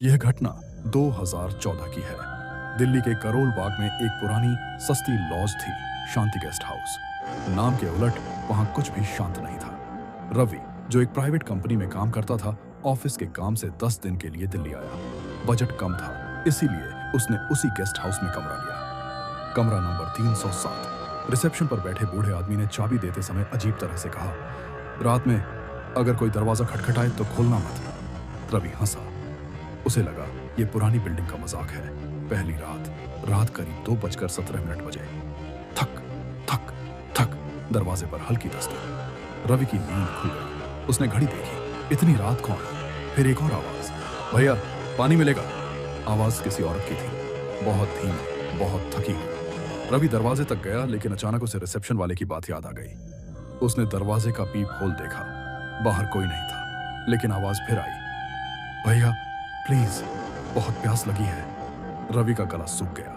यह घटना 2014 की है। दिल्ली के करोल बाग में एक पुरानी सस्ती लॉज थी, शांति गेस्ट हाउस। नाम के उलट वहां कुछ भी शांत नहीं था। रवि, जो एक प्राइवेट कंपनी में काम करता था, ऑफिस के काम से 10 दिन के लिए दिल्ली आया। बजट कम था, इसीलिए उसने उसी गेस्ट हाउस में कमरा लिया। कमरा नंबर 307। रिसेप्शन पर बैठे बूढ़े आदमी ने चाबी देते समय अजीब तरह से कहा, रात में अगर कोई दरवाजा खटखटाए तो खोलना मत। रवि हंसा। उसे लगा ये पुरानी बिल्डिंग का मजाक है। पहली रात करीब 2:17 बजे। थक थक थक दरवाजे पर हल्की दस्तक। रवि की नींद खुल गई। उसने घड़ी देखी, इतनी रात कौन? फिर एक और आवाज, भैया पानी मिलेगा। आवाज किसी औरत की थी, बहुत धीमी, बहुत थकी हुई। रवि दरवाजे तक गया, लेकिन अचानक उसे रिसेप्शन वाले की बात याद आ गई। उसने दरवाजे का पीप होल देखा। बाहर कोई नहीं था, लेकिन आवाज फिर आई, भैया प्लीज, बहुत प्यास लगी है। रवि का गला सूख गया।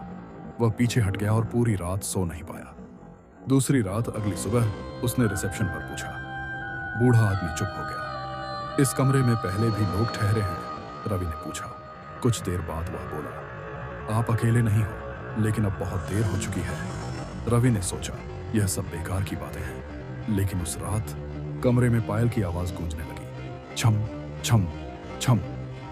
वह पीछे हट गया और पूरी रात सो नहीं पाया। दूसरी रात अगली सुबह उसने रिसेप्शन पर पूछा। बूढ़ा आदमी चुप हो गया। इस कमरे में पहले भी लोग ठहरे हैं? रवि ने पूछा। कुछ देर बाद वह बोला, आप अकेले नहीं हो, लेकिन अब बहुत देर हो चुकी है। रवि ने सोचा यह सब बेकार की बातें हैं, लेकिन उस रात कमरे में पायल की आवाज गूंजने लगी, छम छम छम,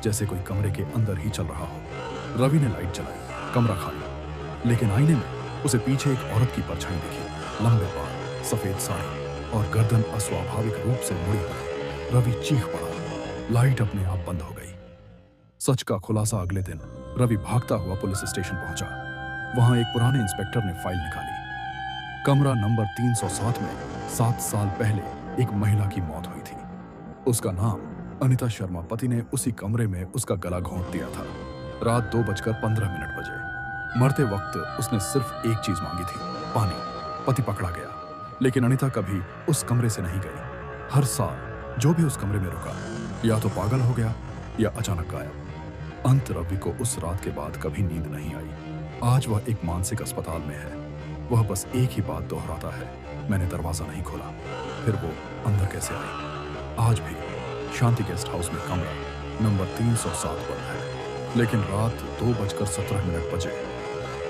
जैसे कोई कमरे के अंदर ही चल रहा हो। रवि ने लाइट जलाई। कमरा खाली, लेकिन आईने में उसे पीछे एक औरत की परछाई दिखी। लंबे बाल, सफेद साड़ी और गर्दन अस्वाभाविक रूप से मुड़ी हुई। रवि चीख पड़ा। लाइट अपने आप बंद हो गई। सच का खुलासा अगले दिन रवि भागता हुआ पुलिस स्टेशन पहुंचा। वहां एक पुराने इंस्पेक्टर ने फाइल निकाली। कमरा नंबर 307 में 7 साल पहले एक महिला की मौत हुई थी। उसका नाम अनिता शर्मा। पति ने उसी कमरे में उसका गला घोंट दिया था। रात 2:15 बजे। मरते वक्त उसने सिर्फ एक चीज मांगी थी, पानी। पति पकड़ा गया, लेकिन अनिता कभी उस कमरे से नहीं गई। हर साल जो भी उस कमरे में रुका, या तो पागल हो गया या अचानक गायब। अंत रवि को उस रात के बाद कभी नींद नहीं आई। आज वह एक मानसिक अस्पताल में है। वह बस एक ही बात दोहराता है, मैंने दरवाजा नहीं खोला। फिर वो अंदर कैसे आई? आज भी शांति गेस्ट हाउस में कमरा नंबर 307 बंद है, लेकिन रात 2:17 बजे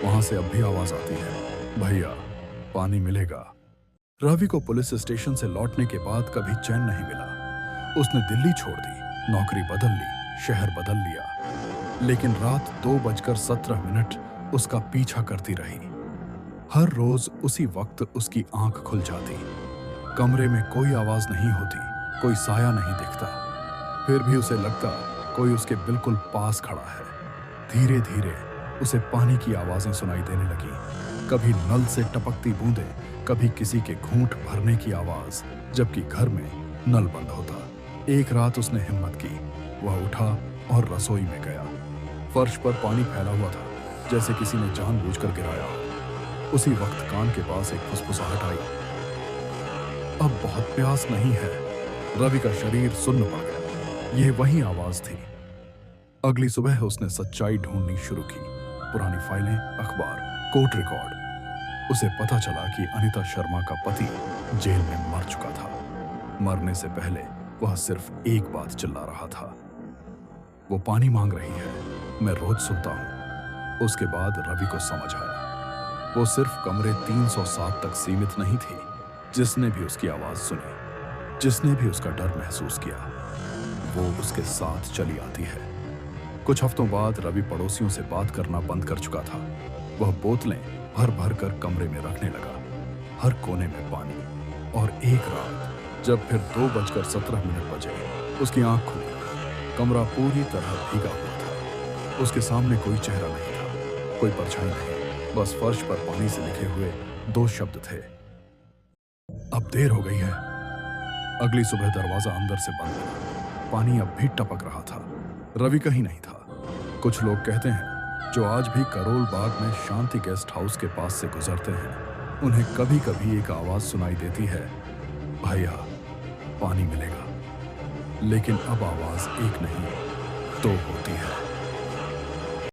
वहां से अब भी आवाज आती है, भैया पानी मिलेगा। रवि को पुलिस स्टेशन से लौटने के बाद कभी चैन नहीं मिला। उसने दिल्ली छोड़ दी, नौकरी बदल ली, शहर बदल लिया, लेकिन रात 2:17 उसका पीछा करती रही। हर रोज उसी वक्त उसकी आंख खुल जाती। कमरे में कोई आवाज नहीं होती, कोई साया नहीं दिखता, फिर भी उसे लगता कोई उसके बिल्कुल पास खड़ा है। धीरे धीरे उसे पानी की आवाजें सुनाई देने लगी। कभी नल से टपकती बूंदें, कभी किसी के घूंट भरने की आवाज, जबकि घर में नल बंद होता। एक रात उसने हिम्मत की। वह उठा और रसोई में गया। फर्श पर पानी फैला हुआ था, जैसे किसी ने जानबूझकर गिराया हो। उसी वक्त कान के पास एक फुसफुसाहट आई, अब बहुत प्यास नहीं है। रवि का शरीर सुन्न पड़ गया। यह वही आवाज थी। अगली सुबह उसने सच्चाई ढूंढनी शुरू की। पुरानी फाइलें, अखबार, कोर्ट रिकॉर्ड। उसे पता चला कि अनिता शर्मा का पति जेल में मर चुका था। मरने से पहले वह सिर्फ एक बात चिल्ला रहा था, वो पानी मांग रही है, मैं रोज सुनता हूं। उसके बाद रवि को समझ आया, वो सिर्फ कमरे 307 तक सीमित नहीं थी। जिसने भी उसकी आवाज सुनी, जिसने भी उसका डर महसूस किया, वो उसके साथ चली आती है। कुछ हफ्तों बाद रवि पड़ोसियों से बात करना बंद कर चुका था। वह बोतलें भर भर कर कमरे में रखने लगा, हर कोने में पानी। और एक रात जब फिर 2:17 बजे उसकी आंख खुली, कमरा पूरी तरह भीगा हुआ था। उसके सामने कोई चेहरा नहीं था, कोई परछाई नहीं, बस फर्श पर पानी से लिखे हुए 2 शब्द थे, अब देर हो गई है। अगली सुबह दरवाजा अंदर से बंद था। पानी अब भी टपक रहा था। रवि कहीं नहीं था। कुछ लोग कहते हैं, जो आज भी करोल बाग में शांति गेस्ट हाउस के पास से गुजरते हैं, उन्हें कभी कभी एक आवाज सुनाई देती है, भैया पानी मिलेगा। लेकिन अब आवाज एक नहीं, 2 होती है।